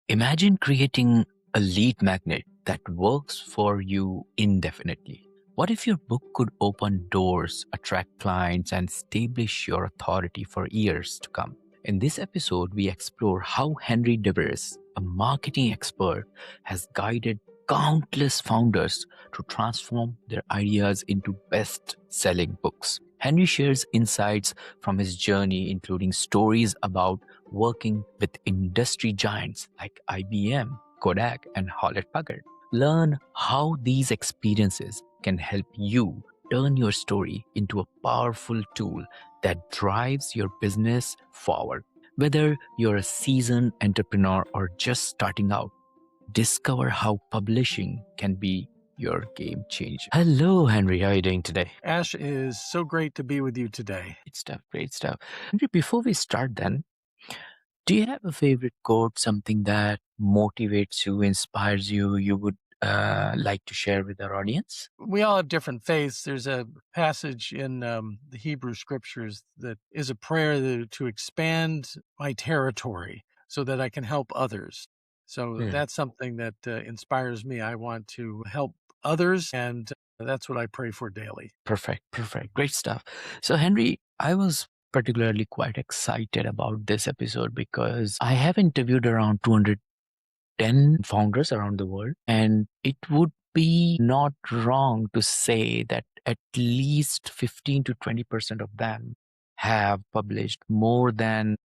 Imagine creating a lead magnet that works for you indefinitely. What if your book could open doors, attract clients, and establish your authority for years to come? In this episode, we explore how Henry DeVries, a marketing expert, has guided countless founders to transform their ideas into best selling books. Henry shares insights from his journey, including stories about working with industry giants like IBM, Kodak, and Hewlett Packard. Learn how these experiences can help you turn your story into a powerful tool that drives your business forward. Whether you're a seasoned entrepreneur or just starting out, discover how publishing can be your game changer. Hello, Henry. How are you doing today? Ash, it is so great to be with you today. Great stuff. Great stuff. Henry, before we start, then, do you have a favorite quote, something that motivates you, inspires you, you would like to share with our audience? We all have different faiths. There's a passage in the Hebrew scriptures that is a prayer to expand my territory so that I can help others. So that's something that inspires me. I want to help others, and that's what I pray for daily. Perfect, perfect. Great stuff. So, Henry, I was particularly quite excited about this episode because I have interviewed around 210 founders around the world, and it would be not wrong to say that at least 15 to 20% of them have published more than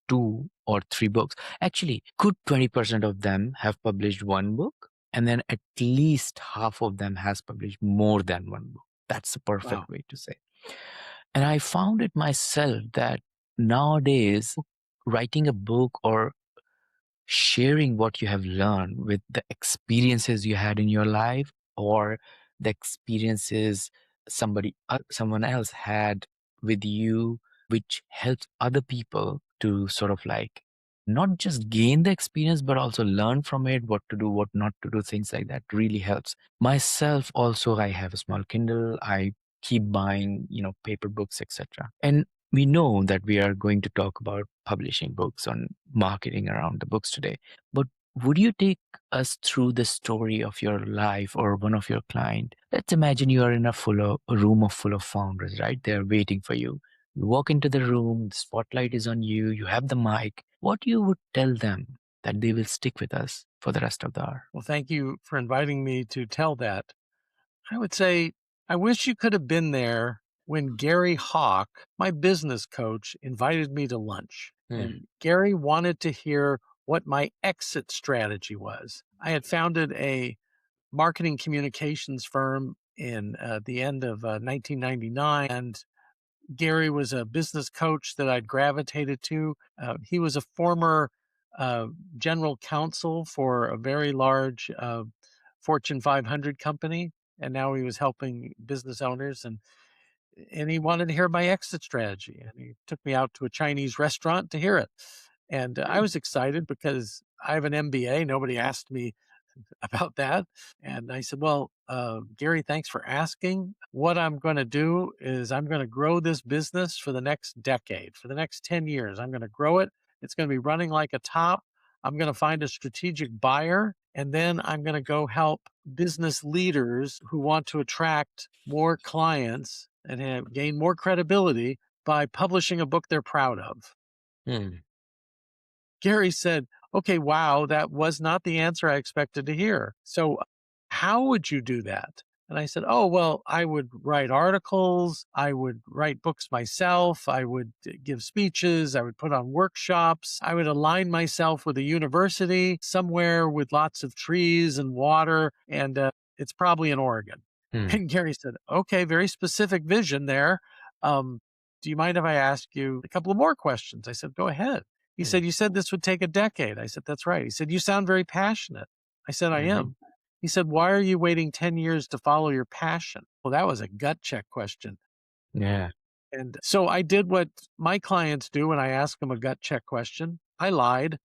2 or 3 books. Actually, could 20% of them have published one book? And then at least half of them has published more than one book. That's the perfect Wow. way to say. And I found it myself that nowadays, writing a book or sharing what you have learned with the experiences you had in your life or the experiences someone else had with you, which helps other people to sort of like not just gain the experience but also learn from it, what to do, what not to do, things like that really helps. Myself also, I have a small Kindle. I keep buying paper books, etc. And we know that we are going to talk about publishing books on marketing around the books today. But would you take us through the story of your life or one of your client? Let's imagine you are in a room full of founders, right? They're waiting for you. You walk into the room, the spotlight is on you, you have the mic. What you would tell them that they will stick with us for the rest of the hour? Well, thank you for inviting me to tell that. I would say, I wish you could have been there when Gary Hawk, my business coach, invited me to lunch. And Gary wanted to hear what my exit strategy was. I had founded a marketing communications firm in the end of 1999, and Gary was a business coach that I'd gravitated to. He was a former uh, general counsel for a very large Fortune 500 company, and now he was helping business owners. And he wanted to hear my exit strategy, and he took me out to a Chinese restaurant to hear it. And I was excited because I have an MBA. Nobody asked me about that. And I said, well, Gary, thanks for asking. What I'm going to do is I'm going to grow this business for the next decade, for the next 10 years. I'm going to grow it. It's going to be running like a top. I'm going to find a strategic buyer. And then I'm going to go help business leaders who want to attract more clients and gain more credibility by publishing a book they're proud of. Hmm. Gary said, okay, wow, that was not the answer I expected to hear. So, how would you do that? And I said, oh, well, I would write articles. I would write books myself. I would give speeches. I would put on workshops. I would align myself with a university somewhere with lots of trees and water. And it's probably in Oregon. Hmm. And Gary said, okay, very specific vision there. Do you mind if I ask you a couple of more questions? I said, go ahead. He said, you said this would take a decade. I said, that's right. He said, you sound very passionate. I said, I am. He said, why are you waiting 10 years to follow your passion? Well, that was a gut check question. Yeah. And so I did what my clients do when I ask them a gut check question. I lied.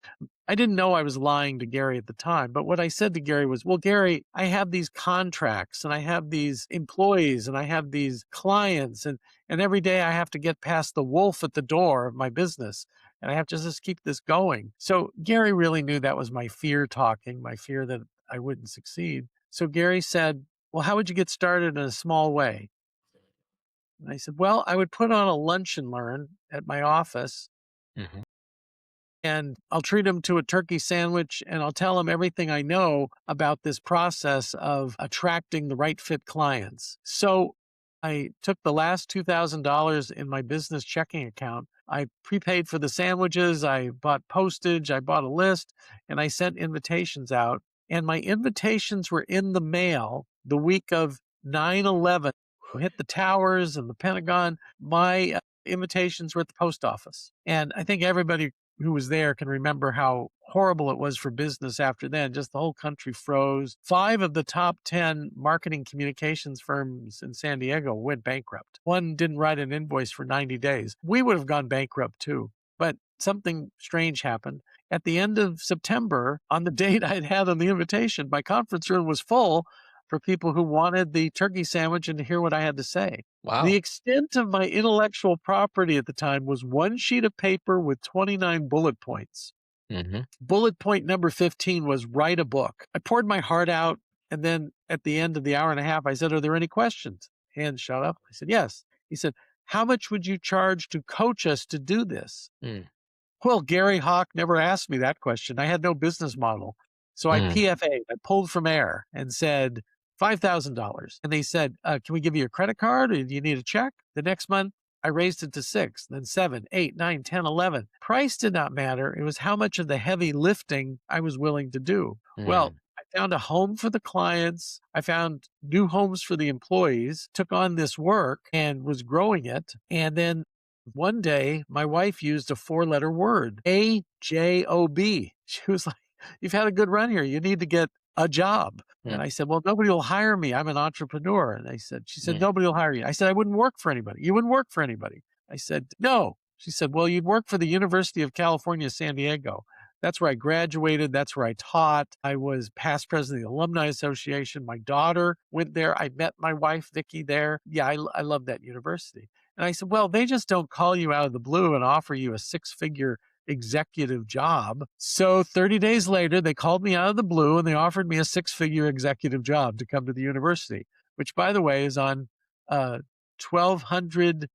I didn't know I was lying to Gary at the time, but what I said to Gary was, well, Gary, I have these contracts and I have these employees and I have these clients and every day I have to get past the wolf at the door of my business. and I have to just keep this going. So Gary really knew that was my fear talking, my fear that I wouldn't succeed. So Gary said, well, how would you get started in a small way? And I said, well, I would put on a lunch and learn at my office, Mhm. and I'll treat them to a turkey sandwich, and I'll tell them everything I know about this process of attracting the right fit clients. So I took the last $2,000 in my business checking account. I prepaid for the sandwiches. I bought postage. I bought a list, and I sent invitations out. And my invitations were in the mail the week of 9/11. Hit the towers and the Pentagon. My invitations were at the post office. And I think everybody who was there can remember how horrible it was for business after then. Just the whole country froze. 5 of the top 10 marketing communications firms in San Diego went bankrupt. One didn't write an invoice for 90 days. We would have gone bankrupt too. But something strange happened. At the end of September, on the date I'd had on the invitation, my conference room was full for people who wanted the turkey sandwich and to hear what I had to say. Wow. The extent of my intellectual property at the time was one sheet of paper with 29 bullet points. Mhm. Bullet point number 15 was write a book. I poured my heart out, and then at the end of the hour and a half, I said, are there any questions? Hands shot up. I said, yes. He said, how much would you charge to coach us to do this? Mm. Well, Gary Hawk never asked me that question. I had no business model. So I Mm. PFA'd, I pulled from air and said $5,000. And they said, can we give you a credit card or do you need a check? The next month, I raised it to 6, then 7, 8, 9, 10, 11. Price did not matter. It was how much of the heavy lifting I was willing to do. Well, Mm. I found a home for the clients. I found new homes for the employees, took on this work and was growing it. And then one day, my wife used a 4-letter word, AJOB. She was like, you've had a good run here. You need to get a job. And Mm. I said, well, nobody will hire me. I'm an entrepreneur. And she said, Mm. nobody will hire you. I said, I wouldn't work for anybody. You wouldn't work for anybody. I said, no. She said, well, you'd work for the University of California, San Diego. That's where I graduated. That's where I taught. I was past president of the Alumni Association. My daughter went there. I met my wife, Vicki, there. Yeah, I love that university. And I said, well, they just don't call you out of the blue and offer you a 6-figure executive job. So 30 days later, they called me out of the blue and they offered me a 6-figure executive job to come to the university, which, by the way, is on 1,200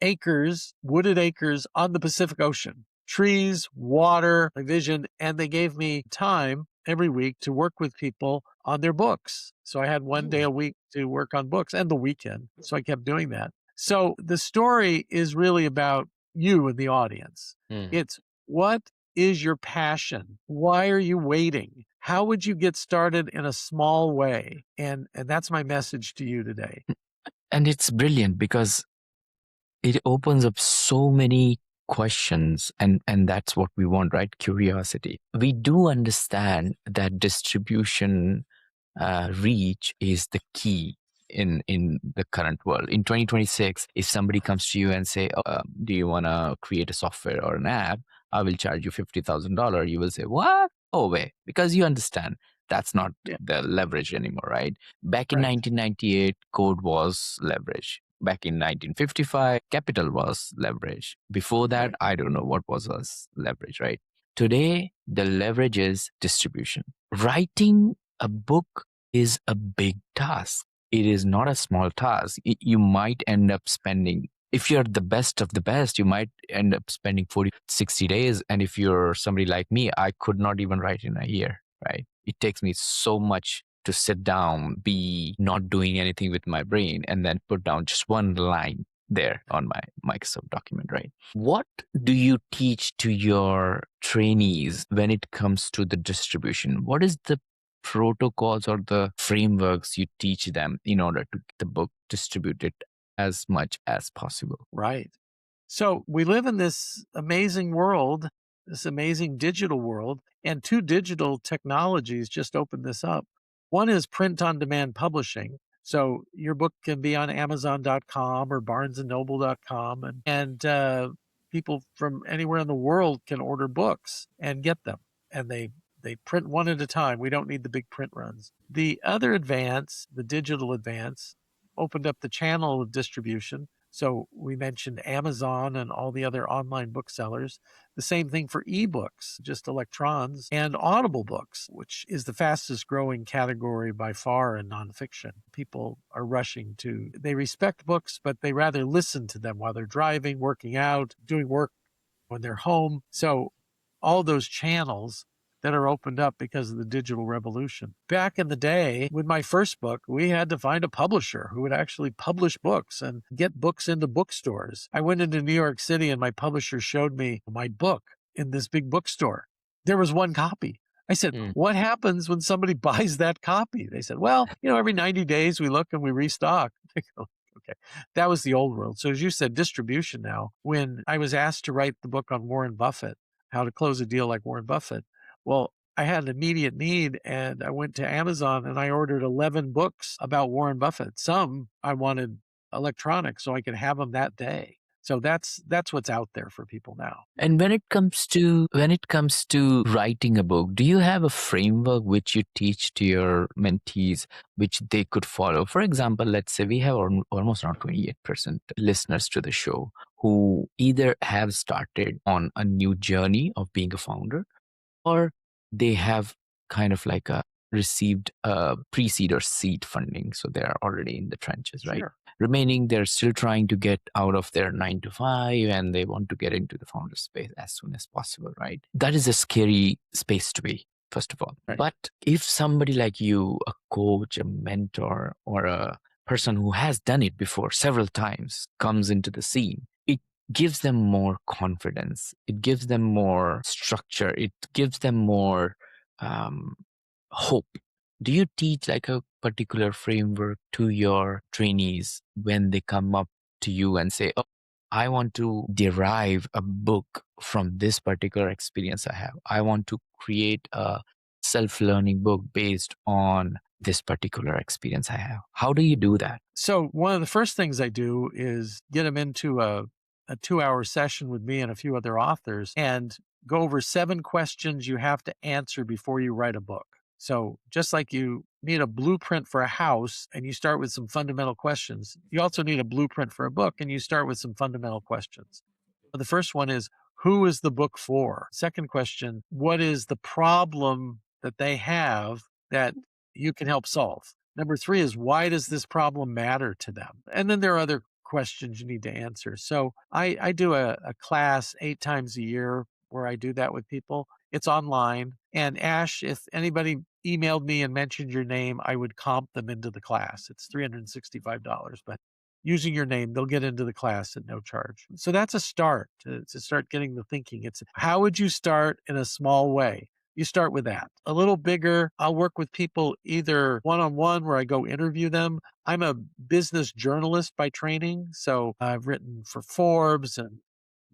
acres, wooded acres on the Pacific Ocean. Trees, water, my vision, and they gave me time every week to work with people on their books. So I had one day a week to work on books and the weekend. So I kept doing that. So the story is really about you and the audience. Mm. It's what is your passion? Why are you waiting? How would you get started in a small way? And that's my message to you today. And it's brilliant because it opens up so many questions, and that's what we want, right? Curiosity. We do understand that distribution reach is the key in the current world. In 2026, if somebody comes to you and say, do you want to create a software or an app, I will charge you $50,000, you will say, what? Oh, wait, because you understand that's not Yeah, the leverage anymore, right? Back in right. 1998, code was leverage. Back in 1955, capital was leverage. Before that, Right. I don't know what was us leverage, right? Today, the leverage is distribution. Writing a book is a big task. It is not a small task. You might end up spending, if you're the best of the best, you might end up spending 40, 60 days. And if you're somebody like me, I could not even write in a year, right? It takes me so much to sit down, be not doing anything with my brain, and then put down just one line there on my Microsoft document, right? What do you teach to your trainees when it comes to the distribution? What is the protocols or the frameworks you teach them in order to get the book distributed as much as possible? Right. So we live in this amazing world, this amazing digital world, and 2 digital technologies just opened this up. One is print on demand publishing. So your book can be on Amazon.com or BarnesandNoble.com, and people from anywhere in the world can order books and get them. And they print one at a time. We don't need the big print runs. The other advance, the digital advance, opened up the channel of distribution. So we mentioned Amazon and all the other online booksellers. The same thing for ebooks, just electrons, and Audible books, which is the fastest growing category by far in nonfiction. People are rushing to, they respect books, but they rather listen to them while they're driving, working out, doing work when they're home. So all those channels that are opened up because of the digital revolution. Back in the day, with my first book, we had to find a publisher who would actually publish books and get books into bookstores. I went into New York City and my publisher showed me my book in this big bookstore. There was one copy. I said, what happens when somebody buys that copy? They said, well, every 90 days we look and we restock. I go, okay. That was the old world. So as you said, distribution now. When I was asked to write the book on Warren Buffett, how to close a deal like Warren Buffett, well, I had an immediate need and I went to Amazon and I ordered 11 books about Warren Buffett. Some I wanted electronic so I could have them that day. So that's what's out there for people now. And when it comes to writing a book, do you have a framework which you teach to your mentees which they could follow? For example, let's say we have almost around 28% listeners to the show who either have started on a new journey of being a founder, or they have kind of like received a pre-seed or seed funding, so they are already in the trenches, right? Sure. Remaining, they're still trying to get out of their 9 to 5 and they want to get into the founder space as soon as possible, right? That is a scary space to be, first of all. Right. But if somebody like you, a coach, a mentor, or a person who has done it before several times, comes into the scene, it gives them more confidence. It gives them more structure. It gives them more hope. Do you teach like a particular framework to your trainees when they come up to you and say, oh, I want to derive a book from this particular experience I have. I want to create a self-learning book based on this particular experience I have. How do you do that? So one of the first things I do is get them into a 2-hour session with me and a few other authors and go over 7 questions you have to answer before you write a book. So just like you need a blueprint for a house and you start with some fundamental questions, you also need a blueprint for a book and you start with some fundamental questions. The first one is, who is the book for? Second question, what is the problem that they have that you can help solve? Number 3 is, why does this problem matter to them? And then there are other questions you need to answer. So I do a class 8 times a year where I do that with people. It's online. And Ash, if anybody emailed me and mentioned your name, I would comp them into the class. It's $365, but using your name, they'll get into the class at no charge. So that's a start to start getting the thinking. It's how would you start in a small way? You start with that. A little bigger, I'll work with people either one-on-one where I go interview them. I'm a business journalist by training. So I've written for Forbes and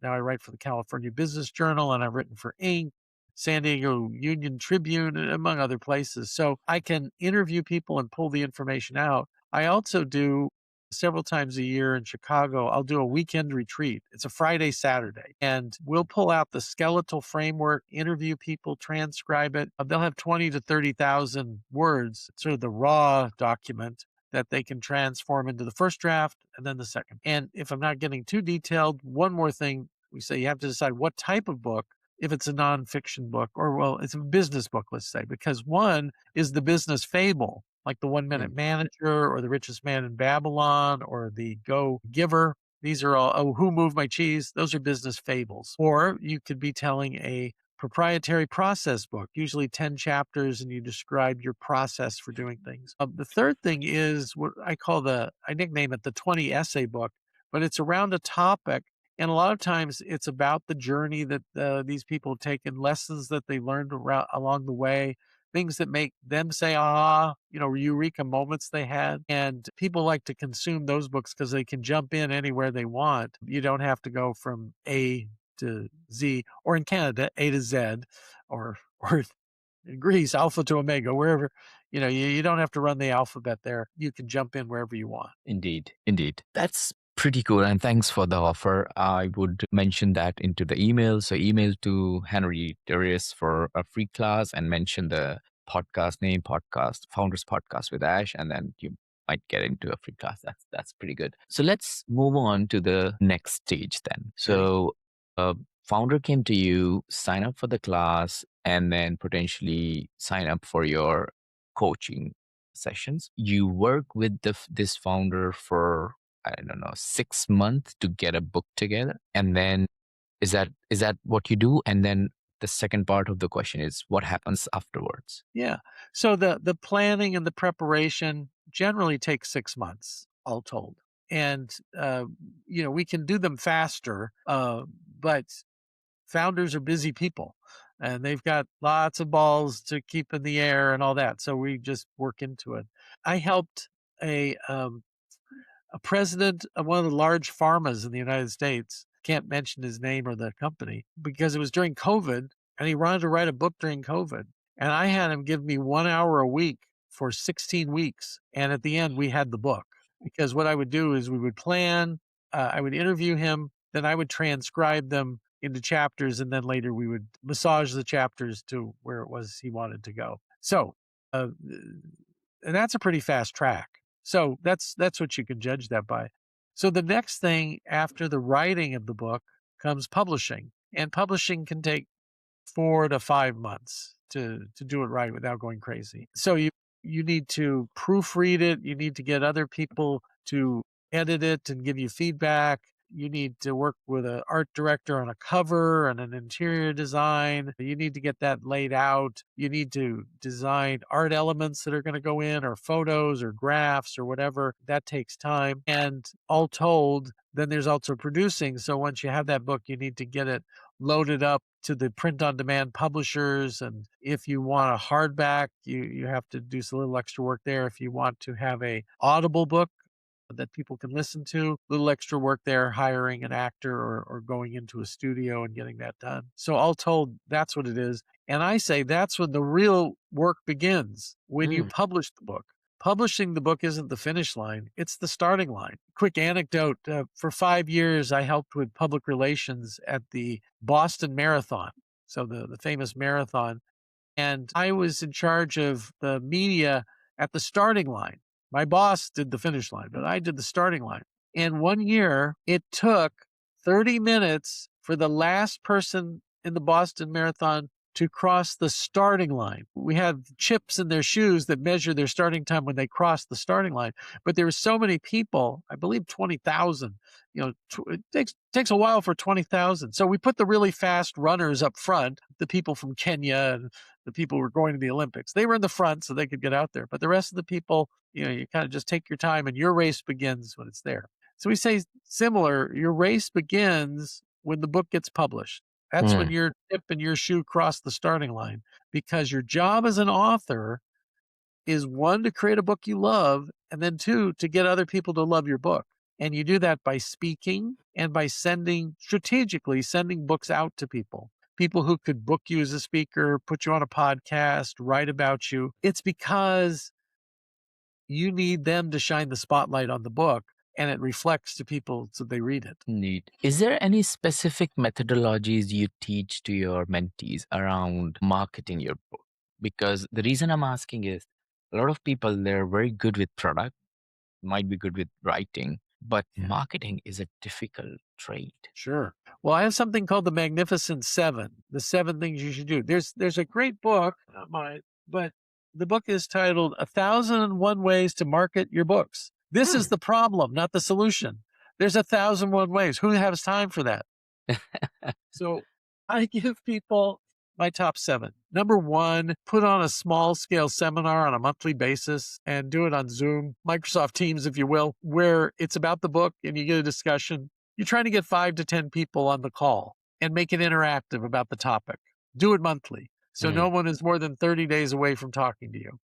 now I write for the California Business Journal and I've written for Inc., San Diego Union Tribune, among other places. So I can interview people and pull the information out. I also do several times a year in Chicago, I'll do a weekend retreat. It's a Friday, Saturday, and we'll pull out the skeletal framework, interview people, transcribe it. They'll have 20 to 30,000 words, sort of the raw document that they can transform into the first draft and then the second. And if I'm not getting too detailed, one more thing, we say you have to decide what type of book, if it's a nonfiction book or, well, it's a business book, let's say, because one is the business fable, like the 1 Minute Manager or the Richest Man in Babylon or the Go Giver. These are all, oh, Who Moved My Cheese? Those are business fables. Or you could be telling a proprietary process book, usually 10 chapters, and you describe your process for doing things. The third thing is what I nickname it the 20 essay book, but it's around a topic. And a lot of times it's about the journey that these people have taken, lessons that they learned along the way, things that make them say, eureka moments they had. And people like to consume those books because they can jump in anywhere they want. You don't have to go from A to Z, or in Canada, A to Z, or in Greece, Alpha to Omega, wherever, you don't have to run the alphabet there. You can jump in wherever you want. Indeed. That's pretty cool. And thanks for the offer. I would mention that into the email. So email to Henry Darius for a free class and mention the podcast name, Founders Podcast with Ash. And then you might get into a free class. That's pretty good. So let's move on to the next stage then. Okay. So a founder came to you, sign up for the class, and then potentially sign up for your coaching sessions. You work with this founder for, I don't know, 6 months to get a book together, and then is that what you do? And then the second part of the question is what happens afterwards? Yeah. So the planning and the preparation generally takes 6 months, all told. And, we can do them faster, but founders are busy people, and they've got lots of balls to keep in the air and all that, so we just work into it. I helped a, um a president of one of the large pharmas in the United States, can't mention his name or the company, because it was during COVID and he wanted to write a book during COVID. And I had him give me 1 hour a week for 16 weeks. And at the end, we had the book. Because what I would do is we would plan, I would interview him, then I would transcribe them into chapters, and then later we would massage the chapters to where it was he wanted to go. So, uh, and that's a pretty fast track. So that's what you can judge that by. So the next thing after the writing of the book comes publishing, and publishing can take 4 to 5 months to do it right without going crazy. So you need to proofread it, you need to get other people to edit it and give you feedback. You need to work with an art director on a cover and an interior design. You need to get that laid out. You need to design art elements that are going to go in, or photos or graphs or whatever. That takes time. And all told, then there's also producing. So once you have that book, you need to get it loaded up to the print on demand publishers. And if you want a hardback, you have to do some little extra work there. If you want to have a audible book that people can listen to, little extra work there, hiring an actor or going into a studio and getting that done. So all told, that's what it is. And I say that's when the real work begins, when you Mm, publish the book. Publishing the book isn't the finish line, it's the starting line. Quick anecdote, for 5 years, I helped with public relations at the Boston Marathon. So the famous marathon. And I was in charge of the media at the starting line. My boss did the finish line, but I did the starting line. And one year, it took 30 minutes for the last person in the Boston Marathon to cross the starting line. We had chips in their shoes that measure their starting time when they crossed the starting line. But there were so many people, I believe 20,000. It takes a while for 20,000. So we put the really fast runners up front, the people from Kenya and the people who were going to the Olympics. They were in the front so they could get out there. But the rest of the people, you kind of just take your time, and your race begins when it's there. So we say similar, your race begins when the book gets published. That's when mm, your tip and your shoe cross the starting line, because your job as an author is, one, to create a book you love, and then two, to get other people to love your book. And you do that by speaking and by strategically sending books out to people who could book you as a speaker, put you on a podcast, write about you. It's because you need them to shine the spotlight on the book, and it reflects to people so they read it. neat. Is there any specific methodologies you teach to your mentees around marketing your book? Because the reason I'm asking is a lot of people, they're very good with product, might be good with writing, but Yeah. marketing is a difficult trait. Sure. Well, I have something called the Magnificent Seven, the 7 things you should do. There's a great book, not mine, but the book is titled "1,001 Ways to Market Your Books." This is Hmm. the problem, not the solution. There's 1,001 ways. Who has time for that? So I give people my top 7. Number 1, put on a small scale seminar on a monthly basis and do it on Zoom, Microsoft Teams, if you will, where it's about the book and you get a discussion. You're trying to get 5 to 10 people on the call and make it interactive about the topic. Do it monthly, so Hmm. no one is more than 30 days away from talking to you.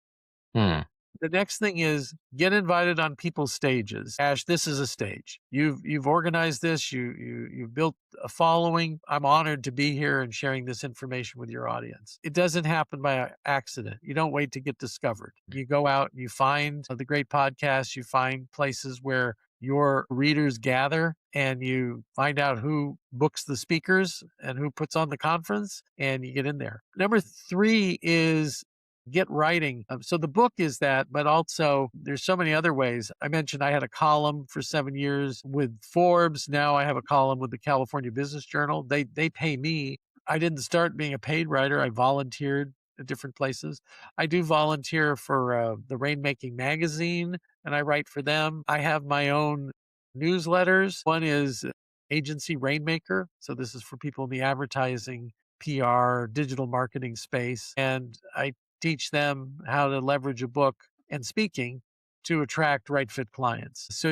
Hmm. The next thing is get invited on people's stages. Ash, this is a stage. You've organized this. You've built a following. I'm honored to be here and sharing this information with your audience. It doesn't happen by accident. You don't wait to get discovered. You go out and you find the great podcasts. You find places where your readers gather, and you find out who books the speakers and who puts on the conference, and you get in there. Number 3 is get writing. So the book is that, but also there's so many other ways. I mentioned I had a column for 7 years with Forbes. Now I have a column with the California Business Journal. They pay me. I didn't start being a paid writer. I volunteered at different places. I do volunteer for the Rainmaking magazine, and I write for them. I have my own newsletters. One is Agency Rainmaker. So this is for people in the advertising, PR, digital marketing space. And I teach them how to leverage a book and speaking to attract right fit clients. So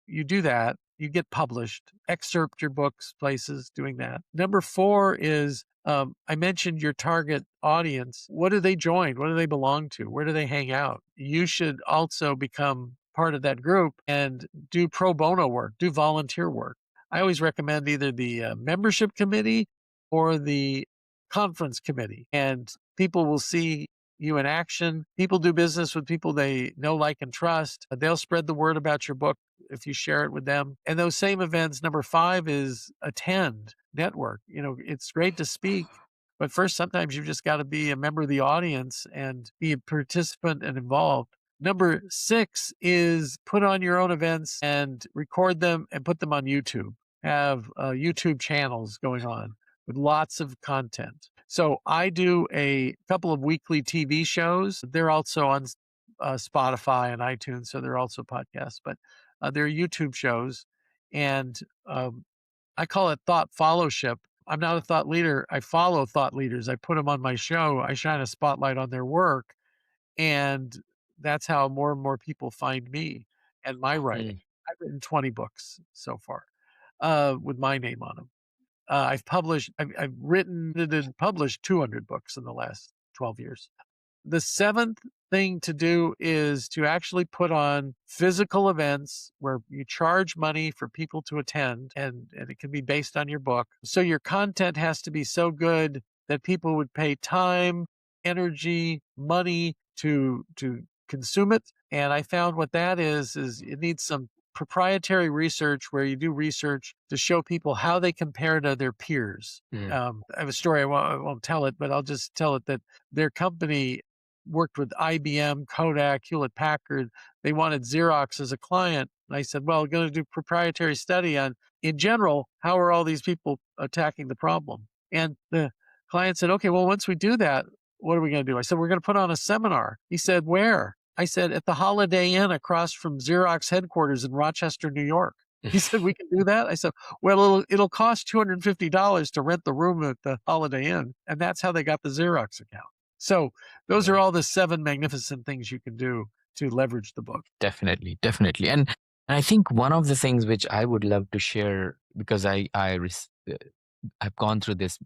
you do that, you get published, excerpt your books places doing that. Number 4 is I mentioned your target audience. What do they join? What do they belong to? Where do they hang out? You should also become part of that group and do pro bono work, do volunteer work. I always recommend either the membership committee or the conference committee, and people will see you in action. People do business with people they know, like, and trust. They'll spread the word about your book if you share it with them. And those same events, number 5 is attend, network. It's great to speak, but first, sometimes you've just got to be a member of the audience and be a participant and involved. Number 6 is put on your own events and record them and put them on YouTube. Have YouTube channels going on with lots of content. So I do a couple of weekly TV shows. They're also on Spotify and iTunes, so they're also podcasts, but they're YouTube shows. And I call it thought followship. I'm not a thought leader. I follow thought leaders. I put them on my show. I shine a spotlight on their work. And that's how more and more people find me and my writing. Mm, I've written 20 books so far with my name on them. I've written and published 200 books in the last 12 years. The 7th thing to do is to actually put on physical events where you charge money for people to attend, and it can be based on your book. So your content has to be so good that people would pay time, energy, money to consume it. And I found what that is it needs some proprietary research where you do research to show people how they compare to their peers. mm, I have a story. I won't tell it, but I'll just tell it that their company worked with IBM, Kodak, Hewlett Packard. They wanted Xerox as a client. And I said, well, we're going to do proprietary study on, in general, how are all these people attacking the problem? And the client said, okay, well, once we do that, what are we going to do? I said, we're going to put on a seminar. He said, where? I said, at the Holiday Inn across from Xerox headquarters in Rochester, New York. He said, we can do that? I said, well, it'll cost $250 to rent the room at the Holiday Inn. And that's how they got the Xerox account. So those are right. all the 7 magnificent things you can do to leverage the book. Definitely, definitely. And I think one of the things which I would love to share, because I've gone through this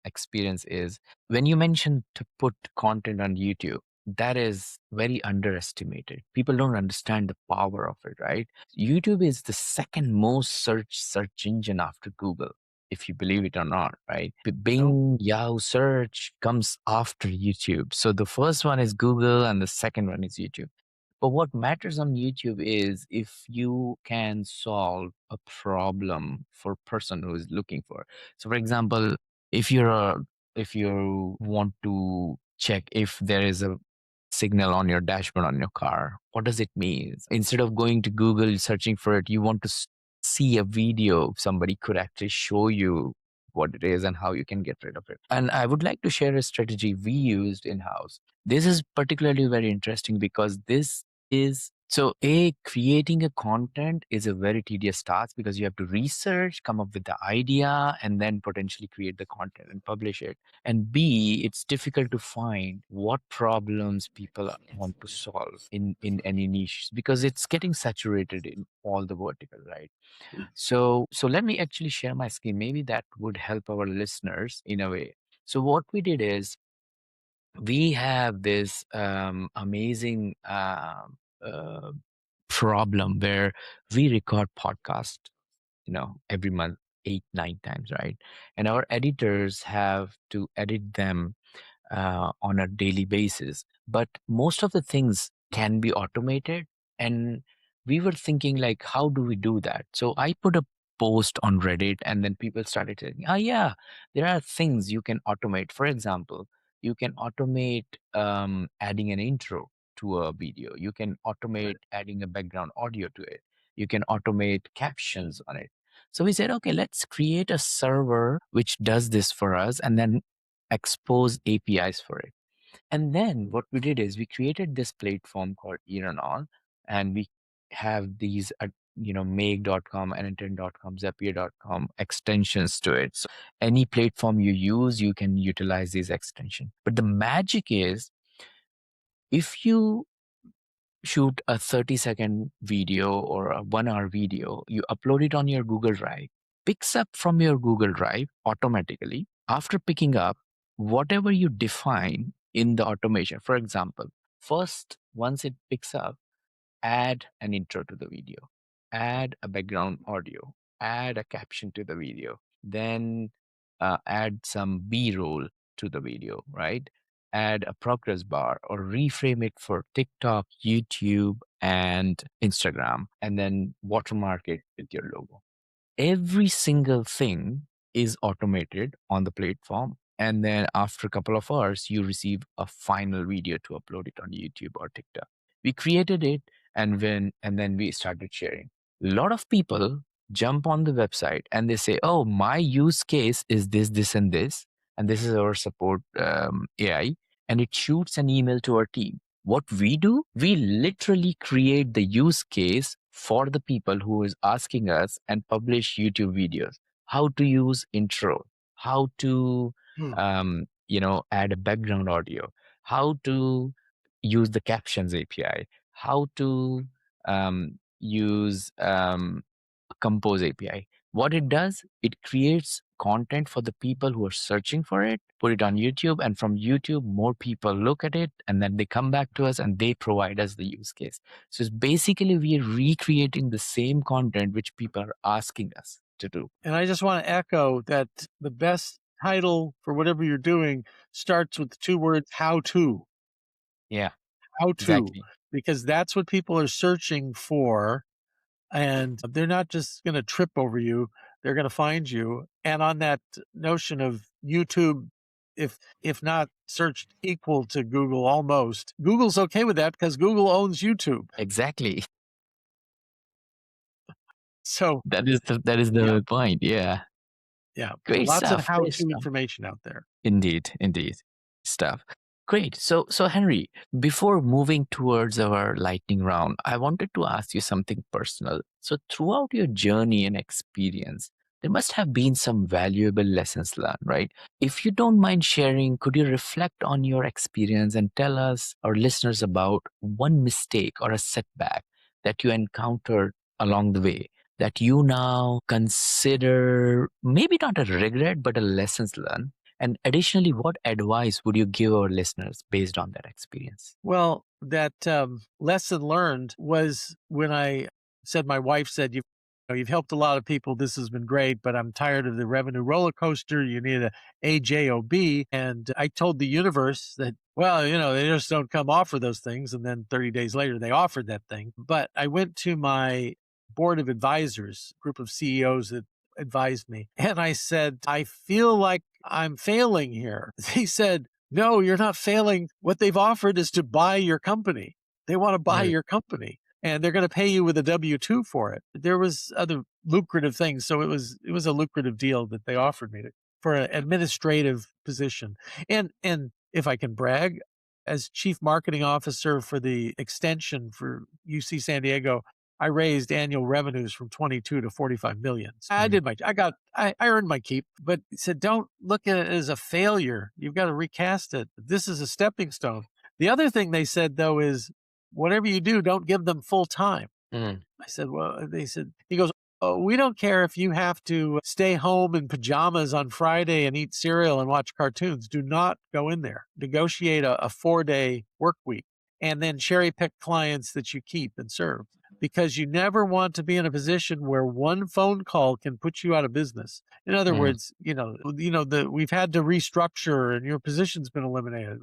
experience, is when you mentioned to put content on YouTube, that is very underestimated. People don't understand the power of it, right? YouTube is the second most search engine after Google, if you believe it or not, right? No, Bing, Yahoo search comes after YouTube. So the first one is Google and the second one is YouTube. But what matters on YouTube is if you can solve a problem for a person who is looking for. So, for example, if if you want to check if there is a signal on your dashboard on your car, what does it mean? Instead of going to Google searching for it, you want to see a video. Somebody could actually show you what it is and how you can get rid of it. And I would like to share a strategy we used in house. This is particularly very interesting because this is so a creating a content is a very tedious task because you have to research, come up with the idea, and then potentially create the content and publish it. And B, it's difficult to find what problems people want to solve in any niche because it's getting saturated in all the vertical, right? So let me actually share my scheme. Maybe that would help our listeners in a way. So what we did is we have this amazing problem where we record podcast, every month, 8, 9 times, right? And our editors have to edit them on a daily basis. But most of the things can be automated. And we were thinking, like, how do we do that? So I put a post on Reddit, and then people started saying, oh, yeah, there are things you can automate. For example, You can automate adding an intro to a video. You can automate adding a background audio to it. You can automate captions on it. So we said, okay, let's create a server which does this for us and then expose APIs for it. And then what we did is we created this platform called Eranol, and we have these, make.com, Anantin.com, Zapier.com extensions to it. So any platform you use, you can utilize these extensions. But the magic is if you shoot a 30-second video or a 1 hour video, you upload it on your Google Drive, picks up from your Google Drive automatically. After picking up, whatever you define in the automation, for example, first, once it picks up, add an intro to the video, add a background audio, add a caption to the video, then add some B roll to the video, right? Add a progress bar or reframe it for TikTok, YouTube, and Instagram, and then watermark it with your logo. Every single thing is automated on the platform. And then after a couple of hours, you receive a final video to upload it on YouTube or TikTok. We created it and then we started sharing. A lot of people jump on the website and they say, oh, my use case is this, and this. And this is our support AI. And it shoots an email to our team. What we do, we literally create the use case for the people who is asking us and publish YouTube videos. How to use intro, how to Hmm. add a background audio, how to use the captions API, how to use Compose API. What it does, it creates content for the people who are searching for it, put it on YouTube, and from YouTube, more people look at it, and then they come back to us and they provide us the use case. So it's basically we are recreating the same content which people are asking us to do. And I just want to echo that the best title for whatever you're doing starts with the 2 words, how to. Yeah, How to, exactly. because that's what people are searching for. And they're not just going to trip over you, they're going to find you. And on that notion of YouTube, if not searched equal to Google, almost, Google's okay with that because Google owns YouTube. Exactly. So That is the yeah, point. Yeah. yeah. So Great lots of stuff. Great how-to stuff. information out there. Indeed. Stuff. Great. So Henry, before moving towards our lightning round, I wanted to ask you something personal. So throughout your journey and experience, there must have been some valuable lessons learned, right? If you don't mind sharing, could you reflect on your experience and tell us, our listeners, about one mistake or a setback that you encountered along the way that you now consider maybe not a regret, but a lessons learned? And additionally, what advice would you give our listeners based on that experience? Well, that lesson learned was when I said, my wife said, you've helped a lot of people. This has been great, but I'm tired of the revenue roller coaster. You need a AJOB. And I told the universe that, well, they just don't come offer those things. And then 30 days later, they offered that thing. But I went to my board of advisors, group of CEOs that advised me. And I said, I feel like I'm failing here. They said, no, you're not failing. What they've offered is to buy your company. They want to buy your company and they're going to pay you with a W-2 for it. There was other lucrative things. So it was a lucrative deal that they offered me for an administrative position. And if I can brag, as chief marketing officer for the extension for UC San Diego, I raised annual revenues from 22 to 45 million. I earned my keep, but he said, don't look at it as a failure. You've got to recast it. This is a stepping stone. The other thing they said though is whatever you do, don't give them full time. Mm, I said, well, he goes, oh, we don't care if you have to stay home in pajamas on Friday and eat cereal and watch cartoons. Do not go in there. Negotiate a 4-day work week and then cherry pick clients that you keep and serve, because you never want to be in a position where one phone call can put you out of business. In other mm, words, we've had to restructure and your position's been eliminated.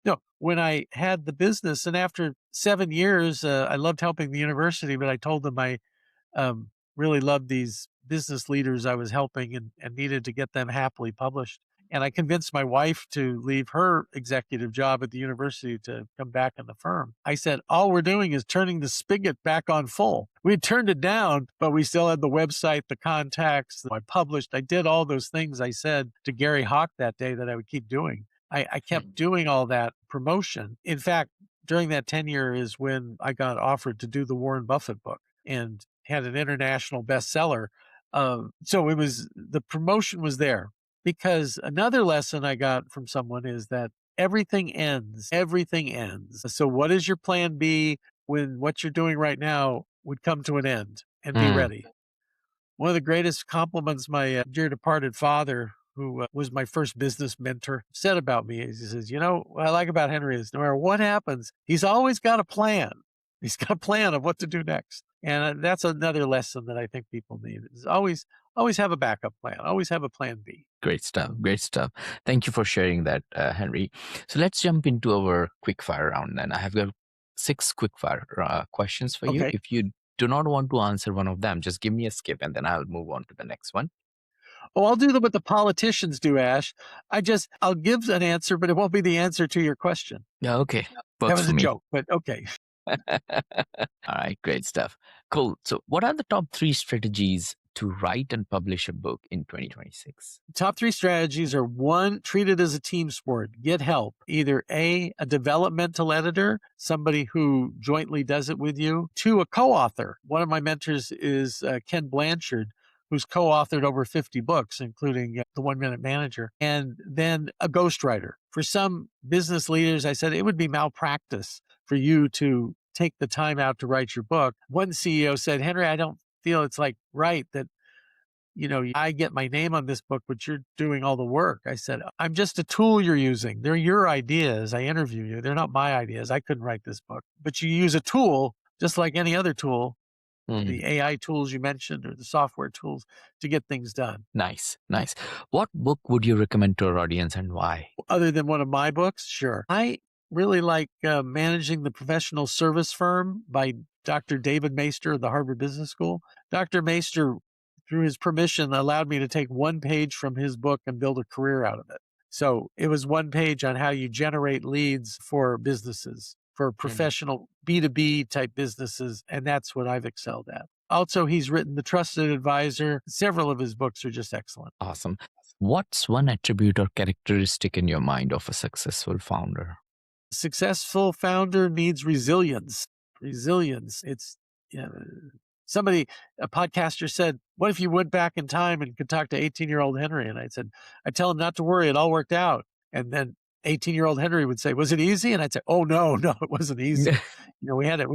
No, when I had the business and after 7 years, I loved helping the university, but I told them I really loved these business leaders I was helping and needed to get them happily published. And I convinced my wife to leave her executive job at the university to come back in the firm. I said, all we're doing is turning the spigot back on full. We had turned it down, but we still had the website, the contacts. I published, I did all those things I said to Gary Hawk that day that I would keep doing. I kept doing all that promotion. In fact, during that tenure is when I got offered to do the Warren Buffett book and had an international bestseller. So it was, the promotion was there. Because another lesson I got from someone is that everything ends. Everything ends. So what is your plan B when what you're doing right now would come to an end, and be Mm. ready? One of the greatest compliments my dear departed father, who was my first business mentor, said about me is, he says, you know, what I like about Henry is no matter what happens, he's always got a plan. He's got a plan of what to do next. And that's another lesson that I think people need is always have a backup plan. Always have a plan B. Great stuff. Great stuff. Thank you for sharing that, Henry. So let's jump into our quickfire round then. I have got 6 quickfire questions for you. Okay. If you do not want to answer one of them, just give me a skip and then I'll move on to the next one. Oh, I'll do what the politicians do, Ash. I'll give an answer, but it won't be the answer to your question. Yeah, okay. That Works was for a me. joke, but okay. All right, great stuff. Cool. So, what are the top 3 strategies to write and publish a book in 2026? Top 3 strategies are: 1, treat it as a team sport. Get help. Either a developmental editor, somebody who jointly does it with you. 2, a co-author. One of my mentors is Ken Blanchard, who's co-authored over 50 books, including The 1 Minute Manager. And then a ghostwriter. For some business leaders, I said it would be malpractice for you to take the time out to write your book. One CEO said, Henry, I don't feel it's like right that I get my name on this book, but you're doing all the work. I said, I'm just a tool you're using. They're your ideas. I interview you. They're not my ideas. I couldn't write this book, but you use a tool just like any other tool, Mm, the AI tools you mentioned or the software tools to get things done. nice, nice. What book would you recommend to our audience and why? Other than one of my books, sure. I really like Managing the Professional Service Firm by Dr. David Maister of the Harvard Business School. Dr. Maister, through his permission, allowed me to take one page from his book and build a career out of it. So it was one page on how you generate leads for businesses, for Mm, professional B2B type businesses. And that's what I've excelled at. Also, he's written The Trusted Advisor. Several of his books are just excellent. awesome. What's one attribute or characteristic in your mind of a successful founder? Successful founder needs resilience. Resilience. It's you know, somebody, a podcaster said, "What if you went back in time and could talk to 18-year-old Henry?" And I said, "I tell him not to worry, it all worked out." And then 18-year-old Henry would say, "Was it easy?" And I'd say, "Oh no, no, it wasn't easy. We had it.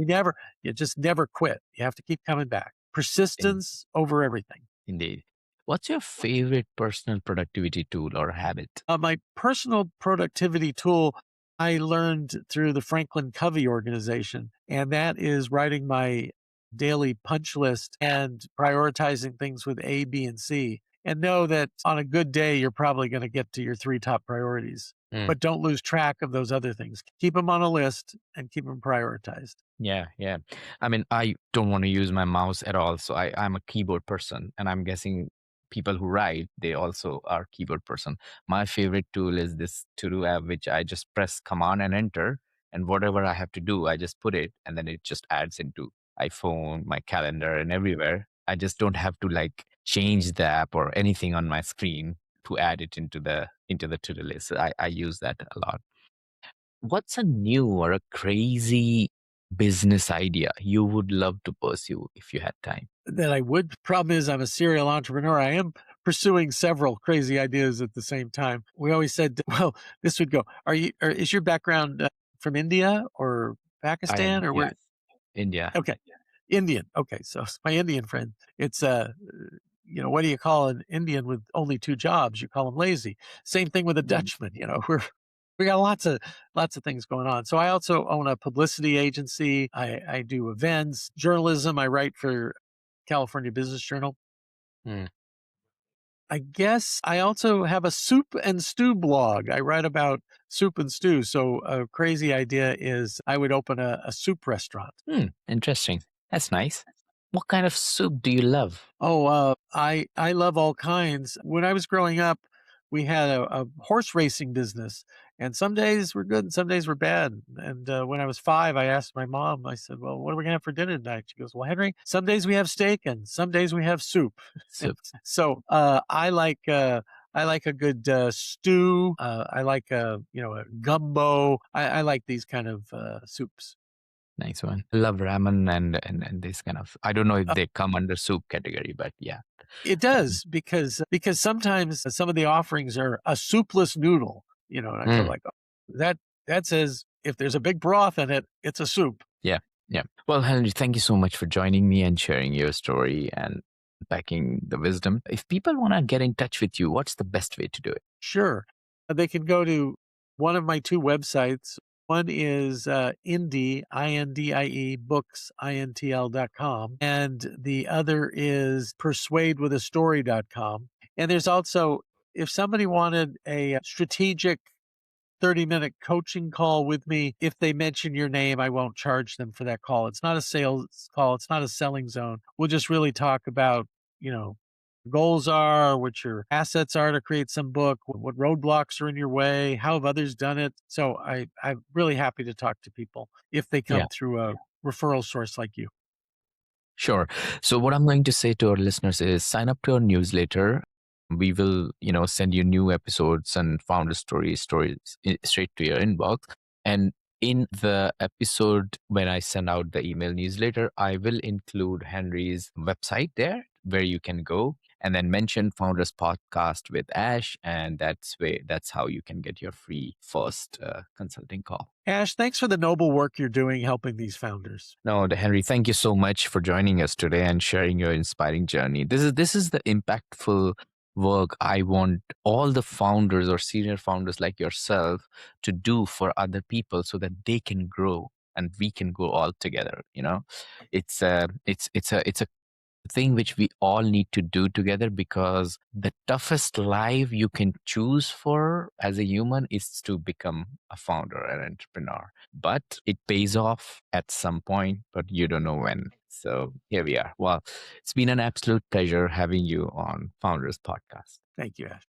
You just never quit. You have to keep coming back. In- Persistence over everything." Indeed. What's your favorite personal productivity tool or habit? My personal productivity tool I learned through the Franklin Covey organization, and that is writing my daily punch list and prioritizing things with A, B, and C. And know that on a good day, you're probably going to get to your 3 top priorities, Mm. but don't lose track of those other things. Keep them on a list and keep them prioritized. Yeah, yeah. I mean, I don't want to use my mouse at all, so I'm a keyboard person, and I'm guessing people who write, they also are keyboard person. My favorite tool is this to-do app, which I just press command and enter, and whatever I have to do, I just put it, and then it just adds into iPhone, my calendar, and everywhere. I just don't have to like change the app or anything on my screen to add it into the to-do list. So I use that a lot. What's a new or a crazy business idea you would love to pursue if you had time? That I would. Problem is, I'm a serial entrepreneur. I am pursuing several crazy ideas at the same time. We always said, well, this would go. Is your background from India or I Pakistan am, or yes, where? India. Okay. Indian. Okay. So it's my Indian friend. It's what do you call an Indian with only 2 jobs? You call them lazy. Same thing with a Mm, Dutchman. We got lots of things going on. So I also own a publicity agency. I do events, journalism. I write for California Business Journal. mm. I guess I also have a soup and stew blog. I write about soup and stew. So a crazy idea is I would open a soup restaurant. Interesting. That's nice. What kind of soup do you love? Oh, I love all kinds. When I was growing up, we had a horse racing business, and some days were good and some days were bad. And when I was 5, I asked my mom, I said, "Well, what are we going to have for dinner tonight?" She goes, "Well, Henry, some days we have steak and some days we have soup." So So I like a good stew. I like a gumbo. I like these kind of soups. nice one. I love ramen and this kind of. I don't know if they come under soup category, but yeah. It does because sometimes some of the offerings are a soupless noodle, and I go Mm, like, "Oh, that says if there's a big broth in it, it's a soup." yeah, yeah. Well, Henry, thank you so much for joining me and sharing your story and packing the wisdom. If people want to get in touch with you, what's the best way to do it? Sure. They can go to one of my 2 websites. One is, Indie, INDIE, books, INTL.com, and the other is persuadewithastory.com. And there's also if somebody wanted a strategic 30-minute coaching call with me. If they mention your name, I won't charge them for that call. It's not a sales call. It's not a selling zone. We'll just really talk about, you know, goals are, what your assets are to create some book, what roadblocks are in your way, how have others done it. So I'm really happy to talk to people if they Yeah. come through a referral source like you. Sure. So what I'm going to say to our listeners is sign up to our newsletter. We will, send you new episodes and founder stories straight to your inbox. And in the episode, when I send out the email newsletter, I will include Henry's website there where you can go and then mention Founders Podcast with Ash. And that's how you can get your free first consulting call. Ash, thanks for the noble work you're doing helping these founders. No, Henry, thank you so much for joining us today and sharing your inspiring journey. This is the impactful work I want all the founders or senior founders like yourself to do for other people so that they can grow and we can grow all together. It's a thing which we all need to do together because the toughest life you can choose for as a human is to become a founder, an entrepreneur. But it pays off at some point, but you don't know when. So here we are. Well, it's been an absolute pleasure having you on Founders Podcast. Thank you, Ash.